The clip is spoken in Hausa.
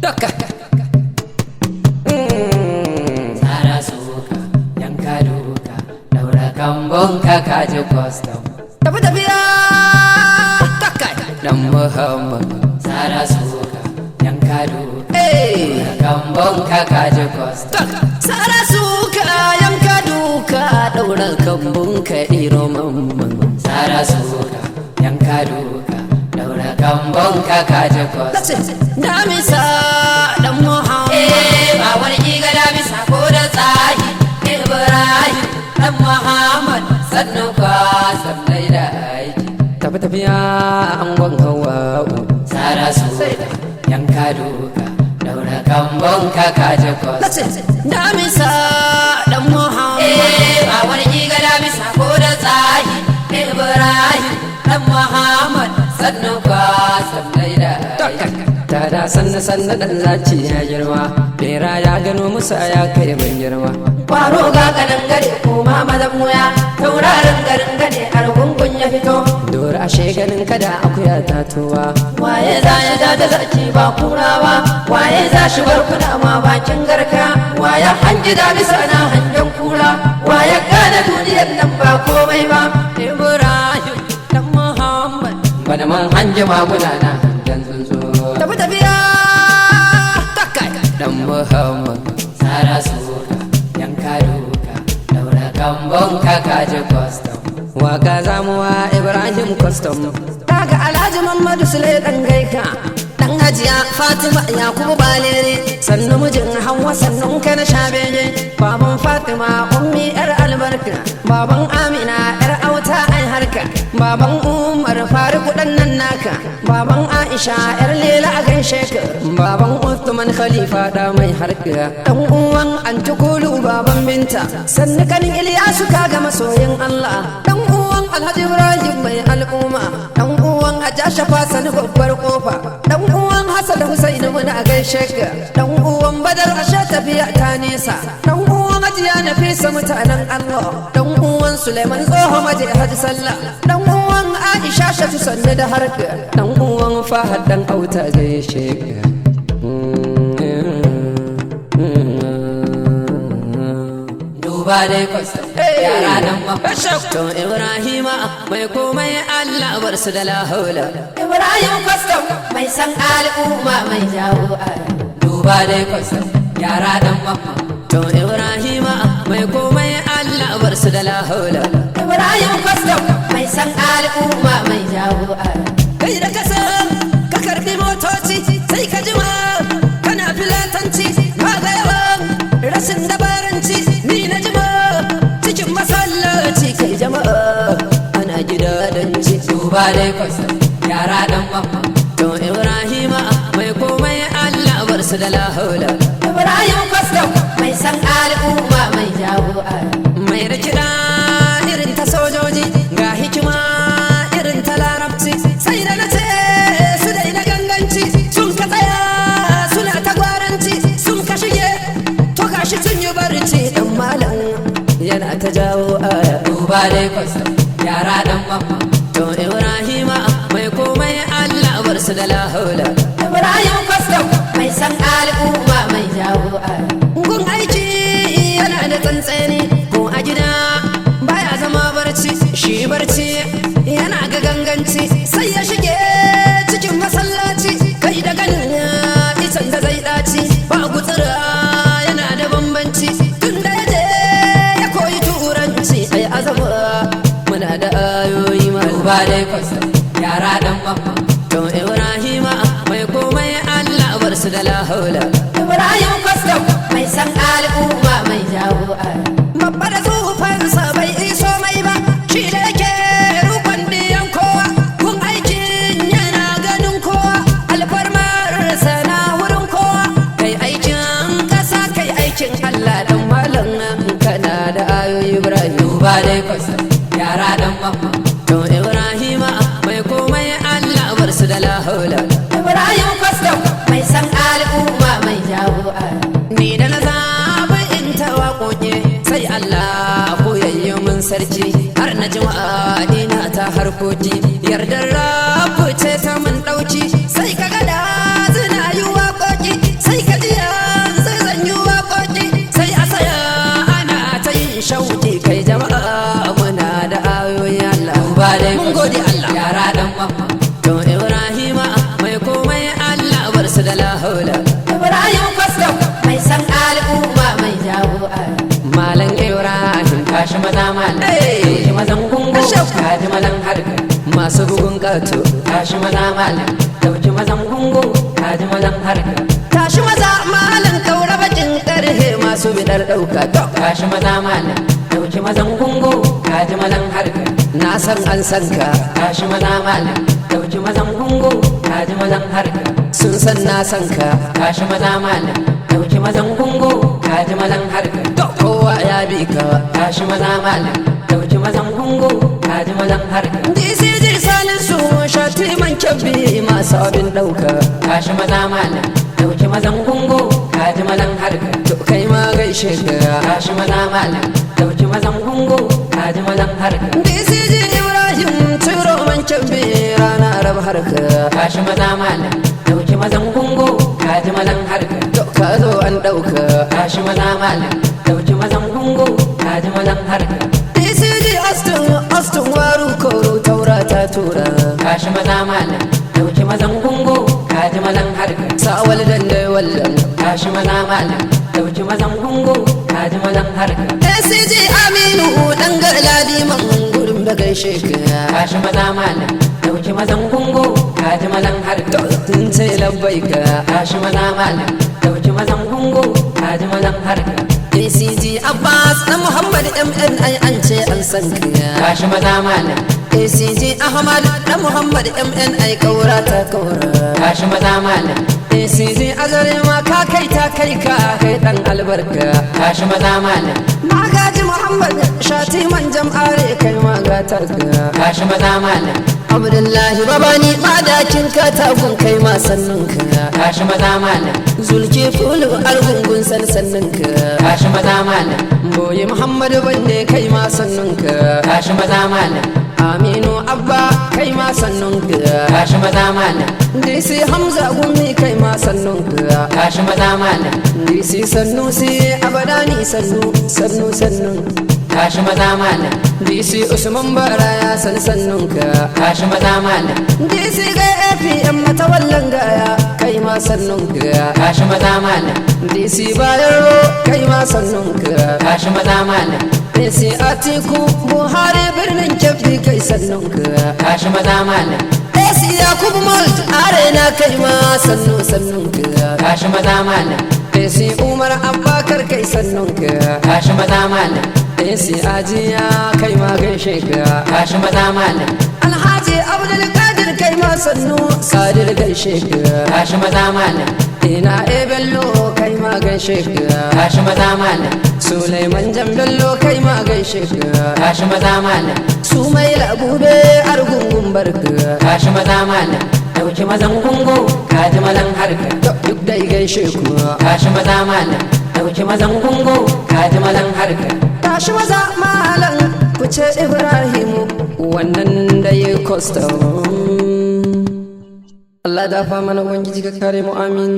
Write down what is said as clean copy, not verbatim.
Doka Tsara suka yanka duka daura kambon ka kaji custom tafi tafiya Doka Dan Muhammad Tsara suka yanka duka daura kambon ka kaji custom Tsara suka yanka duka daura kambon ka iro mamman Tsara suka yanka duka daura kambon ka kaji custom Damisa Dan Muhammad ba wani iga damisa ko da tsahi Ibrahim Dan Muhammad sannu ka sannai da aiki tafi tafiya angon Hawa'u Tsara suka yanka duka daura kambon ka kaji custom Damisa Dan Muhammad ba wani iga damisa ko da tsahi Ibrahim Dan Muhammad sannu ka sannai da aiki Tada sanna dan zaci ya girma Bera ya gano musa ya kai ban girma Kwaro ga kanan gare kuma madan muya Taurarin garin gade argungun ya fito Dora ashe ganin kada akuya tatuwa Waye za ya ja da zaki ba kurawa Waye za shi bar kuda ma bakin garka Waye hanji da bisa na hangen kura Waye gane duniyar nan ba komai ba Ibrahim Dan Muhammad Bana man hanji maguna na hangen tsuntsu tafi tafiya Doka Dan Muhammad Tsara suka yanka duka daura kambon ka kaji custom Waka zamuwa Ibrahim custom Kaga Alhaji Muhammadu Sule dan gaika Dan Hajiya Fatima Yakubu Balere sannu mijin Hauwa sannun ka na shabege Baban Fatima ummi yar albarka Baban Amina yar auta ai harka Baban Umar Faruku dan nan naka Baban Aisha yar Lela a gaishe ka Baban Uthman Khalifa da mai harka Dan uwan Anti Kulu baban Binta sannu kanin Ilyasu kaga masoyin Allah Dan uwan Alhaji Ibrahim mai al'umma Dan uwan Ajashafa sani babbar kofa Dan uwan Hassan Husaini muna gaishe ka Dan uwan Badar ashe tafiya ta nesa Dan uwan Hajiya Nafisa mutanen Allah Dan uwan Suleiman tsoho maje Haji Sallah Dan uwan Aisha Shatu sanne da harka Dan uwan Fahad dan auta gaishe ka Duba dai kwasa yara dan mafashakto Ibrahima mai komai Allah bar su da lahaula Ibrahim custom mai san al'umma mai jawo duba dai kwasa yara dan mamma to Ibrahima mai komai Allah bar su da lahaula Ibrahim custom mai san al'umma mai jawo kai da kasa ka karbi motoci sai ka jima kana filatanci ba ga yawan rashin dabaranci ni na jima cikin masallaci kai jama'a ana gidadanci duba dai kwasa yara dan mamma to Ibrahima mai komai Allah bar su da lahaula Ibrahim custom mai san al'umma mai jawo mai rikida irin ta sojoji ga hikima irin ta larabci sai da nace su dai na ganganci sun ka tsaya suna ta gwaranci sun ka shige to gashi sun yi barci dan malam yana ta jawo duba dai kwasa yara dan mamma to Ibrahima mai komai Allah bar su da lahaula Ibrahim custom mai san al'umma mai jawo gun aiki yana da tsantseni ko a gida baya zama barci shi barci yana ga ganganci sai ya shige cikin masallaci kai da ganin isan da zai daci ba gutsura yana da bambanci tun da ya je ya koyi turanci ai azaba muna da ayoyi ma duba dai kwasa yara dan mamma to Ibrahima mai komai Allah bar su da lahaula Ibrahim custom mai san al'umma mai jawo babba da tsufansa bai iso mai ba shi da yake rukun diyan kowa kun aikin yana ganin kowa alfarmar sana wurin kowa kai aikin kasa kai aikin Allah dan malam kana da ayoyi Ibrahim duba dai kwasa yara dan mamma to Ibrahima mai komai Allah bar su da lahaula Ibrahim custom mai san al'umma mai jawo ni da na zaɓi in ta waƙoƙe sai Allah koyayyo min sarki har na jima'a ina ta harkoki yardar rabu ce ta min ɗauki sai ka gada zina yi waƙoƙi ba dai mun gode Allah yara dan mamma to Ibrahima mai komai Allah bar su da la haula Ibrahim Kwastam mai san al'umma mai jawo malam Ibrahim kashi maza malam kashi mazan gungu kaji malan harka masu bugun kato kashi maza malam dauki mazan gungu kaji malan harka tashi maza malam kaura bakin karhe masu bidar dauka to kashi maza malam dauki mazan gungu kaji malan harka na san an san ka kashi maza malam dauki mazan gungu kaji malan harka sun san na san ka kashi maza malam dauki mazan gungu kaji malan harka to kowa ya bi ka kashi maza malam dauki mazan gungu kaji malan harka DCJ Salisu shati man kebbi masu abin dauka kashi maza malam dauki mazan gungu kaji malan harka to kai ma gaishe ka kashi maza malam dauki mazan gungu kaji malan harka DCJ Ibrahim turo man kebbi rana rab harka kashi maza malam dauki mazan gungu kaji malan harka to ka zo an dauka kashi maza malam dauki mazan gungu kaji malan harka DCJ Aston waru koro taura ta tura kashi maza malam dauki mazan gungu kaji malan harka sawal dande wallan kashi maza malam dauki mazan gungu kaji malan harka DCJ Aminu dan galadi man gurin da gaishe ka kashi maza malam dauki mazan gungu kaji malan harka tun sai labbaika kashi maza malam dauki mazan gungu kaji malan harka DCJ Abbas dan Muhammad MNI an ce an san ka kashi maza malam DCJ Ahmed dan Muhammad MNI kaura ta kaura kashi maza malam DCJ Azare ma ka kai ta kai ka kai dan albarka kashi maza malam magaji Muhammad shati man jam'are kai ma gatar ka kashi maza malam Abdullahi babani madakin ka tagun kai ma sannun ka kashi maza malam zulki fulu argungun sannan ka kashi maza malam boye Muhammad bande kai ma sannun ka kashi maza malam Aminu Abba kai ma sannun ka kashi maza malam DC Hamza gummi kai ma sannun ka kashi maza malam DC Sanusi abadani sannu kashi maza malam DC Usman Bara ya san sannun ka kashi maza malam DC ga APM matawallan gaya kai ma sannun ka kashi maza malam DC Bayero kai ma sannun ka kashi maza malam DC Atiku Buhari birnin Kebbi kai sannun ka kashi maza malam DC Yakubu Malt Arena kai ma sannun ka kashi maza malam DC Umar Abubakar kai sannun ka kashi maza malam DC Ajiya kai ma gaishe ka kashi maza malam Alhaji Abdul Qadir kai ma sannu Sadir gaishe ka kashi maza malam ina Bello kai ma gaishe ka kashi maza malam Sulaiman Jambello kai ma gaishe ka kashi maza malam Sumaila Bube argungun barka kashi maza malam dauki mazan gungu kaji malan harka duk dai gaishe ku kashi maza malam dauki mazan gungu kaji malan harka tashi maza malam ku ce Ibrahimu wannan da ya custom Allah da fa mana ubangiji ka kare mu amin